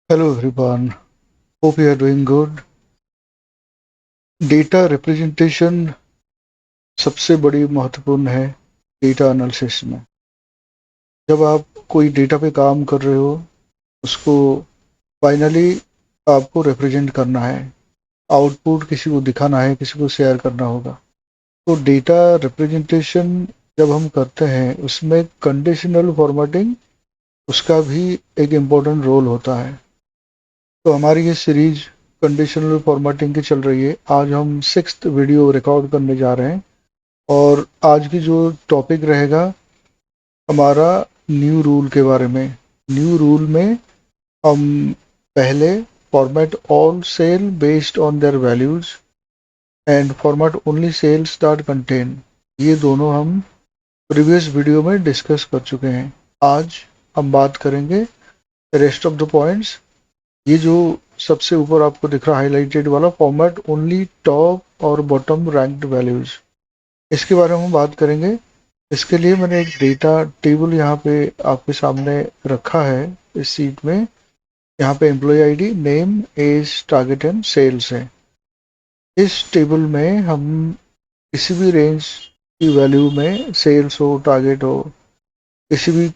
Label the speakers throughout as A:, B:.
A: Hello everyone, hope you are doing good. Data representation सबसे बड़ी महत्वपूर्ण है डेटा एनालिसिस में। जब आप कोई डेटा पे काम कर रहे हो, उसको फाइनली आपको रिप्रेजेंट करना है, आउटपुट किसी को दिखाना है, किसी को शेयर करना होगा। तो डेटा रिप्रेजेंटेशन जब हम करते हैं, उसमें कंडीशनल फॉर्मेटिंग उसका भी एक इम्पोर्टेंट रोल होता है। तो हमारी ये सीरीज कंडीशनल फॉर्मेटिंग की चल रही है। आज हम सिक्स्थ वीडियो रिकॉर्ड करने जा रहे हैं और आज की जो टॉपिक रहेगा हमारा न्यू रूल के बारे में। न्यू रूल में हम पहले format all cell based on their values and format only cells that contain, ये दोनों हम प्रीवियस वीडियो में डिस्कस कर चुके हैं। आज हम बात करेंगे रेस्ट ऑफ द पॉइंट्स। ये जो सबसे ऊपर आपको दिख रहा है हाईलाइटेड वाला, फॉर्मेट ओनली टॉप और बॉटम रैंक्ड वैल्यूज, इसके बारे में हम बात करेंगे। इसके लिए मैंने एक डेटा टेबल यहाँ पे आपके सामने रखा है इस सीट में। यहाँ पे employee ID, name, age, target and sales है। इस टेबल में हम किसी भी रेंज की वैल्यू में, सेल्स हो, टारगेट हो, किसी भी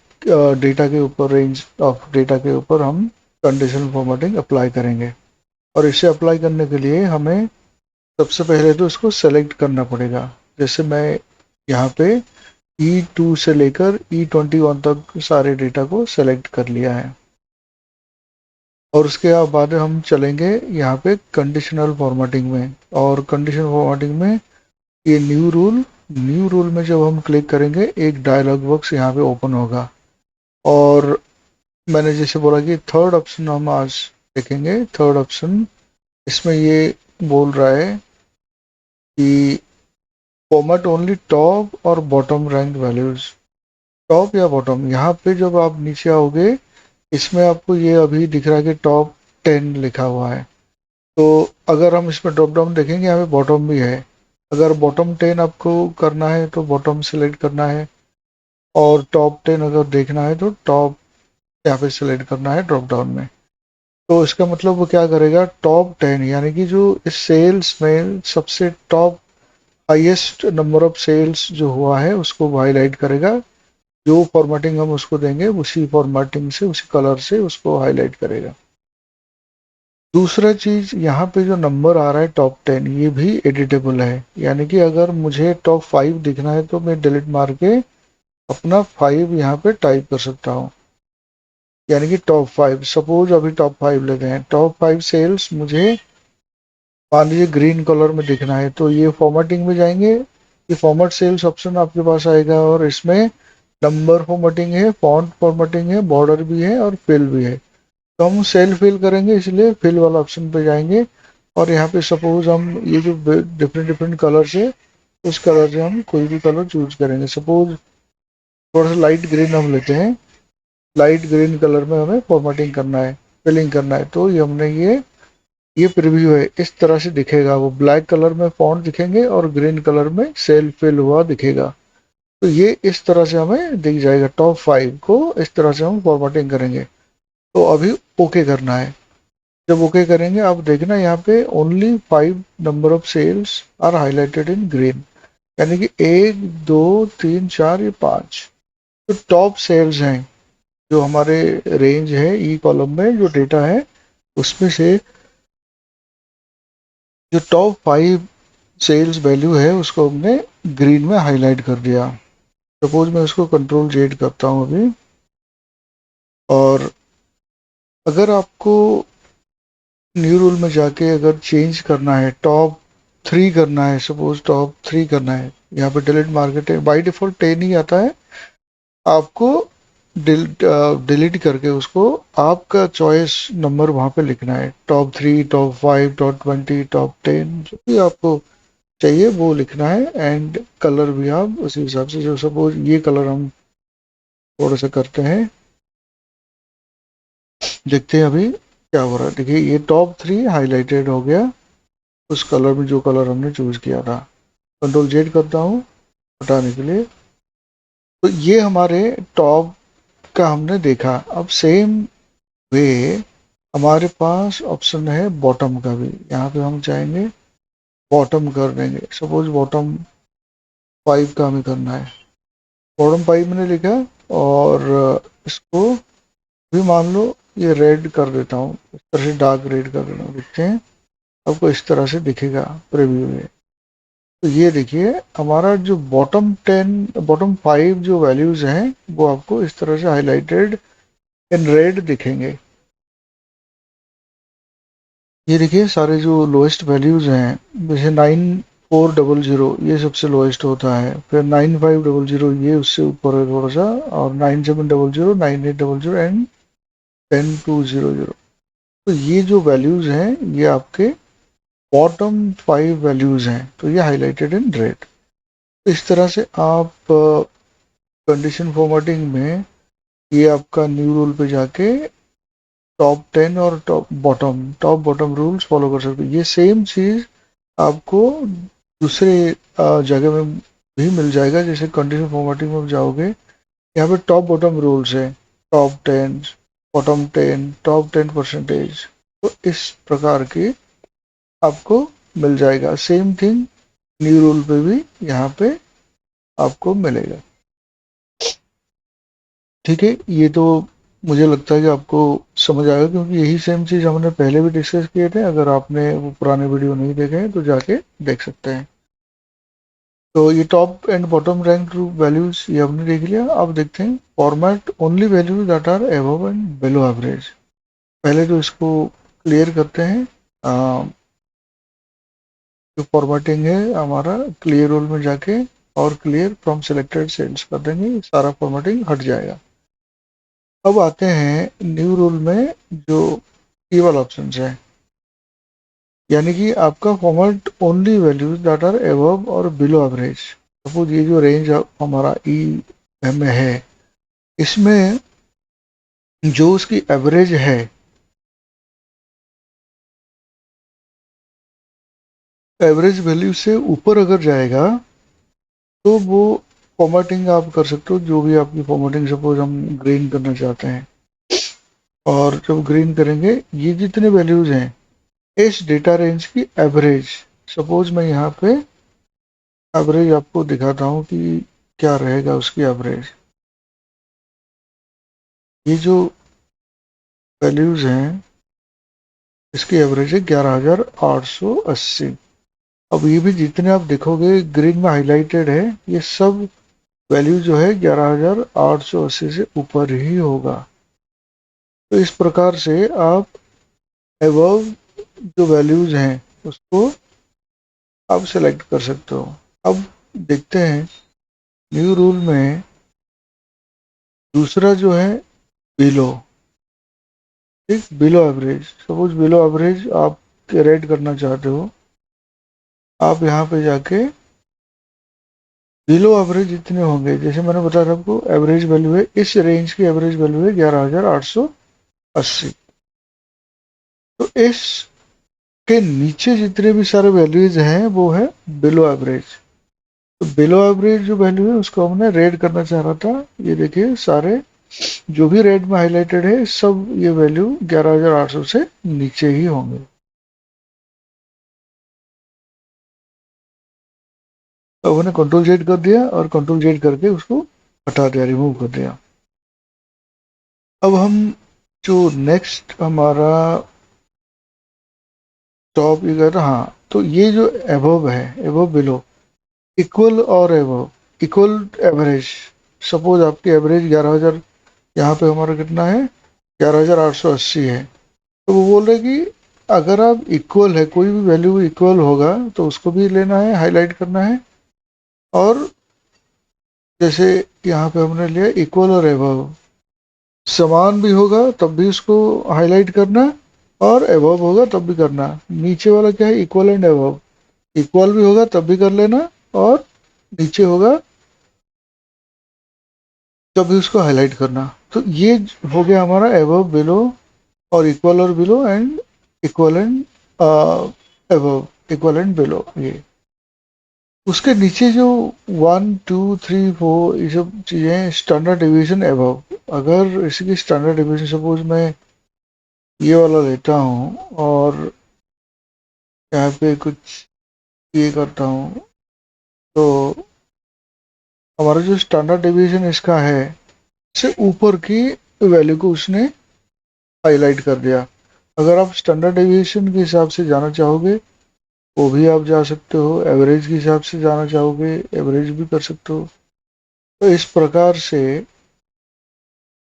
A: डेटा के ऊपर, रेंज ऑफ डेटा के ऊपर हम कंडीशनल फॉर्मेटिंग अप्लाई करेंगे। और इसे अप्लाई करने के लिए हमें सबसे पहले तो इसको सेलेक्ट करना पड़ेगा। जैसे मैं यहाँ पे E2 से लेकर E21 तक सारे डेटा को सेलेक्ट कर लिया है। और उसके बाद हम चलेंगे यहाँ पे कंडीशनल फॉर्मेटिंग में। और कंडीशनल फॉर्मेटिंग में ये न्यू रूल में जब हम क्लिक करेंगे, एक डायलॉग बॉक्स यहाँ पे ओपन होगा। और मैंने जैसे बोला कि थर्ड ऑप्शन हम आज देखेंगे। थर्ड ऑप्शन, इसमें ये बोल रहा है कि फॉर्मेट ओनली टॉप और बॉटम रैंक वैल्यूज। टॉप या बॉटम, यहाँ पे जब आप नीचे आओगे, इसमें आपको ये अभी दिख रहा है कि टॉप 10 लिखा हुआ है। तो अगर हम इसमें ड्रॉप डाउन देखेंगे, यहाँ पे बॉटम भी है। अगर बॉटम 10 आपको करना है तो बॉटम सेलेक्ट करना है, और टॉप 10 अगर देखना है तो टॉप यहाँ पे सेलेक्ट करना है ड्रॉप डाउन में। तो इसका मतलब वो क्या करेगा, टॉप 10 यानी कि जो इस सेल्स में सबसे top highest number of sales जो हुआ है उसको हाईलाइट करेगा। जो फॉर्मेटिंग हम उसको देंगे, उसी फॉर्मेटिंग से, उसी कलर से उसको हाईलाइट करेगा। दूसरा चीज, यहाँ पे जो नंबर आ रहा है टॉप 10, ये भी एडिटेबल है। यानी कि अगर मुझे टॉप 5 दिखना है तो मैं डिलीट मार के अपना 5 यहाँ पे टाइप कर सकता हूँ। यानी कि टॉप 5, सपोज अभी टॉप 5 लेते हैं, टॉप 5 सेल्स मुझे मान लीजिए ग्रीन कलर में दिखना है, तो ये फॉर्मेटिंग में जाएंगे, ये फॉर्मेट सेल्स ऑप्शन आपके पास आएगा। और इसमें नंबर फॉर्मेटिंग है, फॉन्ट फॉर्मेटिंग है, बॉर्डर भी है और फिल भी है। तो हम सेल फिल करेंगे, इसलिए फिल वाला ऑप्शन पे जाएंगे। और यहाँ पे सपोज हम ये जो डिफरेंट डिफरेंट कलर्स है, उस कलर से हम कोई भी कलर चूज करेंगे। सपोज थोड़ा सा लाइट ग्रीन हम लेते हैं, लाइट ग्रीन कलर में हमें फॉर्मेटिंग करना है, फिलिंग करना है। तो ये हमने ये प्रीव्यू है, इस तरह से दिखेगा। वो ब्लैक कलर में फॉन्ट दिखेंगे और ग्रीन कलर में सेल फिल हुआ दिखेगा। तो ये इस तरह से हमें दिख जाएगा। टॉप 5 को इस तरह से हम फॉर्मेटिंग करेंगे। तो अभी ओके करना है। जब ओके करेंगे, आप देखना यहाँ पे only 5 number of sales are highlighted in green. यानी कि 1 2 3 4, ये 5 तो टॉप सेल्स हैं जो हमारे रेंज है ई कॉलम में जो डेटा है, उसमें से जो टॉप 5 सेल्स वैल्यू है उसको हमने ग्रीन में हाईलाइट कर दिया। सपोज मैं उसको कंट्रोल जेड करता हूँ अभी। और अगर आपको न्यू रूल में जाके अगर चेंज करना है, टॉप 3 करना है, सपोज टॉप 3 करना है, यहाँ पे डिलीट मार्केट है, बाई डिफॉल्ट 10 ही आता है। आपको डिलीट करके उसको आपका चॉइस नंबर वहाँ पे लिखना है। टॉप 3, टॉप 5, टॉप 20, टॉप 10, जो भी आपको चाहिए वो लिखना है। एंड कलर भी आप उसी हिसाब से, जो सपोज ये कलर हम थोड़ा सा करते हैं, देखते हैं अभी क्या हो रहा है। देखिए ये टॉप 3 हाईलाइटेड हो गया उस कलर में जो कलर हमने चूज किया था। कंट्रोल जेड करता हूँ हटाने के लिए। तो ये हमारे टॉप का हमने देखा। अब सेम वे हमारे पास ऑप्शन है बॉटम का भी, यहाँ पे हम चाहेंगे बॉटम कर देंगे। सपोज बॉटम 5 का हमें करना है, बॉटम 5 मैंने लिखा, और इसको भी मान लो ये रेड कर देता हूँ, इस तरह से डार्क रेड कर देता हूँ। देखते हैं आपको इस तरह से दिखेगा प्रीव्यू में। तो ये देखिए हमारा जो बॉटम 5 जो वैल्यूज हैं वो आपको इस तरह से हाईलाइटेड इन रेड दिखेंगे। ये देखिए सारे जो लोएस्ट वैल्यूज हैं, जैसे 9400 ये सबसे लोएस्ट होता है, फिर 9500 ये उससे ऊपर है थोड़ा सा, और 9700, 9800 एंड 10200। तो ये जो वैल्यूज हैं ये आपके बॉटम 5 वैल्यूज हैं, तो ये हाईलाइटेड इन रेड। इस तरह से आप कंडीशन फॉर्मेटिंग में ये आपका न्यू रूल पे जाके टॉप 10 और टॉप बॉटम रूल्स फॉलो कर सकते हो। ये सेम चीज आपको दूसरे जगह में भी मिल जाएगा। जैसे कंडीशन फॉर्मेटिंग में जाओगे, यहाँ पे टॉप बॉटम रूल्स है, टॉप 10, बॉटम 10, टॉप 10%। तो इस प्रकार की आपको मिल जाएगा। सेम थिंग न्यू रूल पे भी यहाँ पे आपको मिलेगा। ठीक है, ये तो मुझे लगता है कि आपको समझ आएगा, क्योंकि यही सेम चीज़ हमने पहले भी डिस्कस किए थे। अगर आपने वो पुराने वीडियो नहीं देखे हैं तो जाके देख सकते हैं। तो ये top and bottom rank values ये हमने देख लिया। अब देखते हैं format only values that are above and below average. पहले तो इसको क्लियर करते हैं। जो फॉर्मेटिंग है हमारा, क्लियर रोल में जाके और क्लियर फ्रॉम सिलेक्टेड सेल्स कर देंगे, सारा फॉर्मेटिंग हट जाएगा। अब आते हैं न्यू रूल में जो केवल ऑप्शन है, यानी कि आपका format only values that are above और बिलो एवरेज। सपोज ये जो रेंज हमारा ई में है, इसमें जो उसकी एवरेज है, एवरेज वैल्यू से ऊपर अगर जाएगा तो वो फॉर्मेटिंग आप कर सकते हो, जो भी आपकी फॉर्मेटिंग। सपोज हम ग्रीन करना चाहते हैं, और जब ग्रीन करेंगे ये जितने वैल्यूज हैं इस डेटा रेंज की एवरेज। सपोज मैं यहाँ पे एवरेज आपको दिखाता हूँ कि क्या रहेगा उसकी एवरेज। ये जो वैल्यूज हैं इसकी एवरेज है 11,880। अब ये भी जितने आप देखोगे ग्रीन में हाईलाइटेड है, ये सब वैल्यू जो है 11,880 से ऊपर ही होगा। तो इस प्रकार से आप एबव जो वैल्यूज हैं उसको आप सेलेक्ट कर सकते हो। अब देखते हैं न्यू रूल में दूसरा जो है बिलो। ठीक, below average. Suppose below average आप रेड करना चाहते हो, आप यहाँ पे जाके बिलो एवरेज जितने होंगे, जैसे मैंने बताया था आपको एवरेज वैल्यू है, इस रेंज की एवरेज वैल्यू है 11,880। तो इस के नीचे जितने भी सारे वैल्यूज हैं वो है बिलो एवरेज। तो बिलो एवरेज जो वैल्यू है उसको हमने रेड करना चाह रहा था। ये देखिए सारे जो भी रेड में हाईलाइटेड है सब ये वैल्यू 11,800 से नीचे ही होंगे। तो हमने कंट्रोल जेड कर दिया और कंट्रोल जेड करके उसको हटा दिया, रिमूव कर दिया। अब हम जो नेक्स्ट हमारा टॉप ये कहता, हाँ, तो ये जो एबव है, एबव बिलो, इक्वल और एबव, इक्वल एवरेज। सपोज आपकी एवरेज 11,000, यहाँ पे हमारा कितना है 11,880 है। तो वो बोल रहे कि अगर आप इक्वल है, कोई भी वैल्यू इक्वल होगा तो उसको भी लेना है, हाईलाइट करना है। और जैसे यहाँ पे हमने लिया इक्वल और एबव, समान भी होगा तब भी उसको हाईलाइट करना, और एबव होगा तब भी करना। नीचे वाला क्या है, इक्वल एंड एबव, इक्वल भी होगा तब भी कर लेना, और नीचे होगा तब भी उसको हाईलाइट करना। तो ये हो गया हमारा एबव बिलो, और इक्वल और below, and equal and above, equal and below. ये उसके नीचे जो 1 2 3 4 ये सब चीजें स्टैंडर्ड डिवीजन एबव। अगर इसकी स्टैंडर्ड डिवीजन सपोज मैं ये वाला लेता हूँ और यहाँ पे कुछ ये करता हूँ, तो हमारा जो स्टैंडर्ड डिवीजन इसका है, से ऊपर की वैल्यू को उसने हाईलाइट कर दिया। अगर आप स्टैंडर्ड डिवीजन के हिसाब से जाना चाहोगे वो भी आप जा सकते हो, एवरेज के हिसाब से जाना चाहोगे एवरेज भी कर सकते हो। तो इस प्रकार से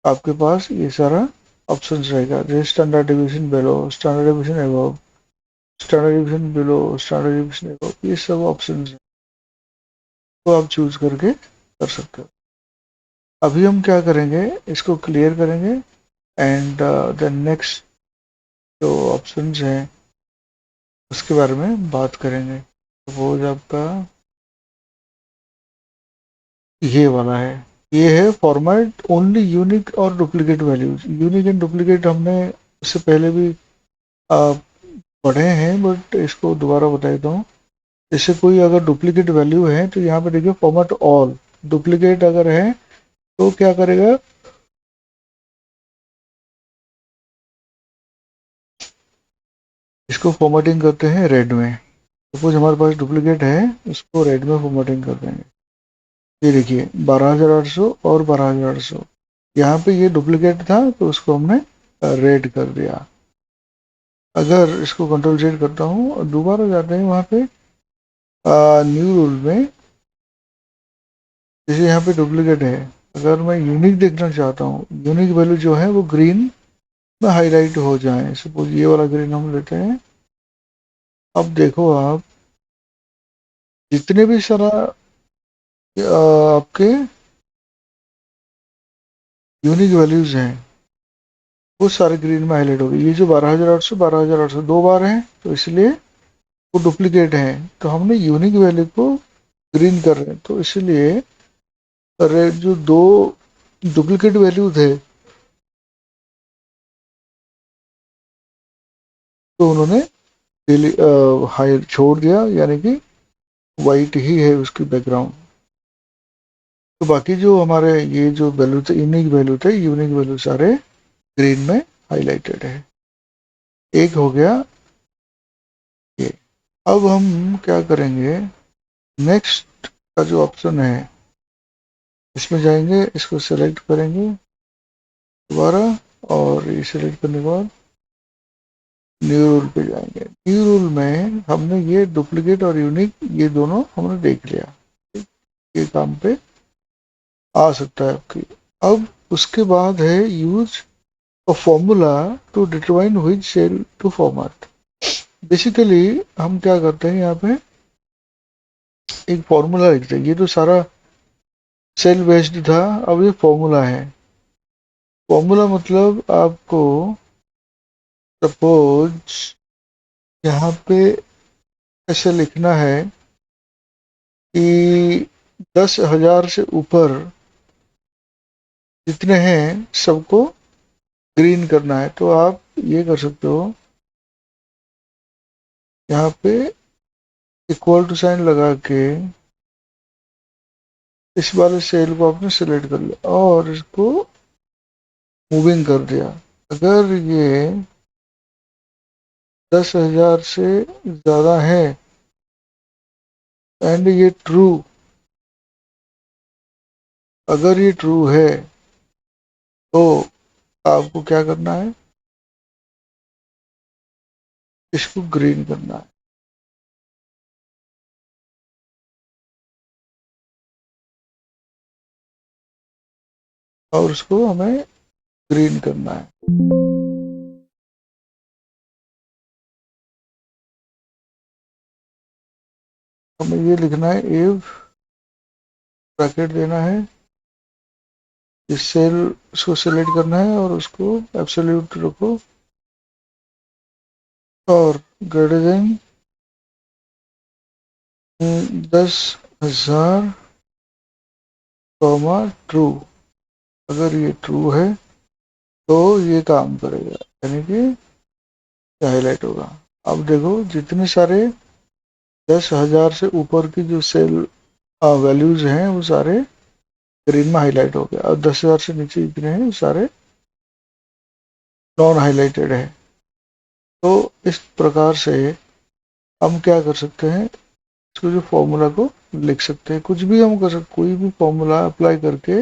A: आपके पास ये सारा ऑप्शंस रहेगा, जैसे standard division below, standard division above, standard division below, standard division above, ये सब ऑप्शंस हैं, तो आप चूज करके कर सकते हो। अभी हम क्या करेंगे, इसको क्लियर करेंगे एंड देन नेक्स्ट जो ऑप्शंस हैं उसके बारे में बात करेंगे। सपोज आपका ये वाला है, ये है फॉर्मेट ओनली यूनिक और duplicate values. Unique and duplicate हमने इससे पहले भी आ, पढ़े हैं, बट इसको दोबारा बता देता हूँ। जैसे कोई अगर डुप्लीकेट वैल्यू है तो यहाँ पे देखिए फॉर्मेट ऑल, डुप्लीकेट अगर है तो क्या करेगा, इसको फॉर्मेटिंग करते हैं रेड में। सपोज हमारे पास डुप्लीकेट है, इसको रेड में फॉर्मेटिंग कर देंगे। ये देखिए 12,800 और 12,800, यहाँ पे ये डुप्लीकेट था तो उसको हमने रेड कर दिया। अगर इसको कंट्रोल जेड करता हूँ और दोबारा जाते हैं वहाँ पे न्यू रूल में, जैसे यहाँ पे डुप्लीकेट है, अगर मैं यूनिक देखना चाहता हूँ, यूनिक वैल्यू जो है वो ग्रीन में हाईलाइट हो जाए, सपोज ये वाला ग्रीन हम लेते हैं। अब देखो आप जितने भी सारा आपके यूनिक वैल्यूज हैं वो सारे ग्रीन में हाईलाइट हो गए। ये जो 12,800 12,800 दो बार हैं तो इसलिए वो डुप्लीकेट हैं, तो हमने यूनिक वैल्यू को ग्रीन कर रहे हैं, तो इसलिए रेड जो दो डुप्लीकेट वैल्यू थे तो उन्होंने हाई छोड़ दिया, यानी कि वाइट ही है उसकी बैकग्राउंड। तो बाकी जो हमारे ये जो वैल्यू थे, यूनिक वैल्यू सारे ग्रीन में हाईलाइटेड है। एक हो गया ये। अब हम क्या करेंगे, नेक्स्ट का जो ऑप्शन है इसमें जाएंगे, इसको सेलेक्ट करेंगे दोबारा, और ये सेलेक्ट करने के बाद न्यू रूल पे जाएंगे। न्यू रूल में हमने ये डुप्लीकेट और यूनिक ये दोनों हमने देख लिया, ये काम पे आ सकता है आपकी। अब उसके बाद है use a formula to determine which cell to format. Basically हम क्या करते हैं, यहाँ पे एक फॉर्मूला लिखते हैं। ये तो सारा सेल बेस्ड था, अब ये फॉर्मूला है। फॉर्मूला मतलब आपको सपोज यहाँ पे ऐसे लिखना है कि 10,000 से ऊपर जितने हैं सबको ग्रीन करना है, तो आप ये कर सकते हो, यहाँ पे इक्वल टू साइन लगा के इस वाले सेल को आपने सिलेक्ट कर लिया और इसको मूविंग कर दिया। अगर ये 10,000 से ज़्यादा है एंड ये ट्रू, अगर ये ट्रू है तो आपको क्या करना है, इसको ग्रीन करना है, और उसको हमें ग्रीन करना है। हमें ये लिखना है इफ, ब्रैकेट देना है, इस सेल उसको सिलेक्ट करना है और उसको एब्सोल्यूट रखो और ग्रेटर देन 10,000 कॉमा ट्रू। अगर ये ट्रू है तो ये काम करेगा, यानी कि हाईलाइट होगा। अब देखो जितने सारे 10,000 से ऊपर की जो सेल वैल्यूज हैं वो सारे ग्रीन में हाईलाइट हो गया, और 10,000 से नीचे जितने हैं वो सारे नॉन हाईलाइटेड है। तो इस प्रकार से हम क्या कर सकते हैं, इसको जो फॉर्मूला को लिख सकते हैं, कुछ भी हम कर सकते, कोई भी फॉर्मूला अप्लाई करके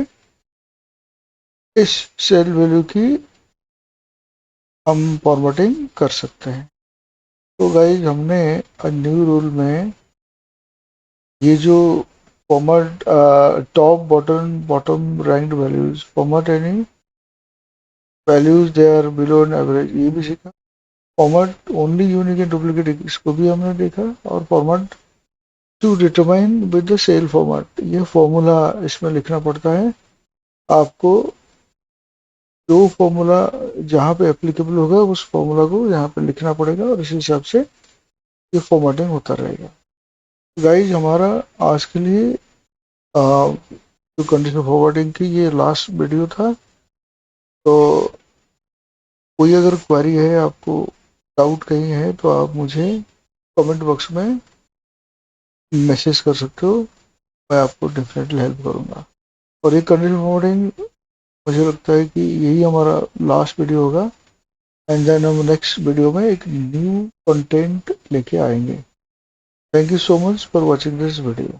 A: इस सेल वैल्यू की हम फॉर्मेटिंग कर सकते हैं। तो गाइज हमने न्यू रूल में ये जो format top bottom bottom ranked values, format any values they are below an average, ये भी सीखा। Format only unique and duplicate, इसको भी हमने देखा। और format to determine with the cell format, ये फॉर्मूला इसमें लिखना पड़ता है आपको। जो फॉर्मूला जहाँ पे एप्लीकेबल होगा उस फॉर्मूला को यहाँ पे लिखना पड़ेगा और इसी हिसाब से ये फॉर्मेटिंग होता रहेगा। गाइज हमारा आज के लिए जो कंडीशनल फॉरवर्डिंग की ये लास्ट वीडियो था। तो कोई अगर क्वेरी है, आपको डाउट कहीं है, तो आप मुझे कमेंट बॉक्स में मैसेज कर सकते हो, मैं आपको डेफिनेटली हेल्प करूँगा। और ये कंडीशनल फॉरवर्डिंग मुझे लगता है कि यही हमारा लास्ट वीडियो होगा, एंड देन हम नेक्स्ट वीडियो में एक न्यू कंटेंट लेके आएंगे। Thank you so much for watching this video.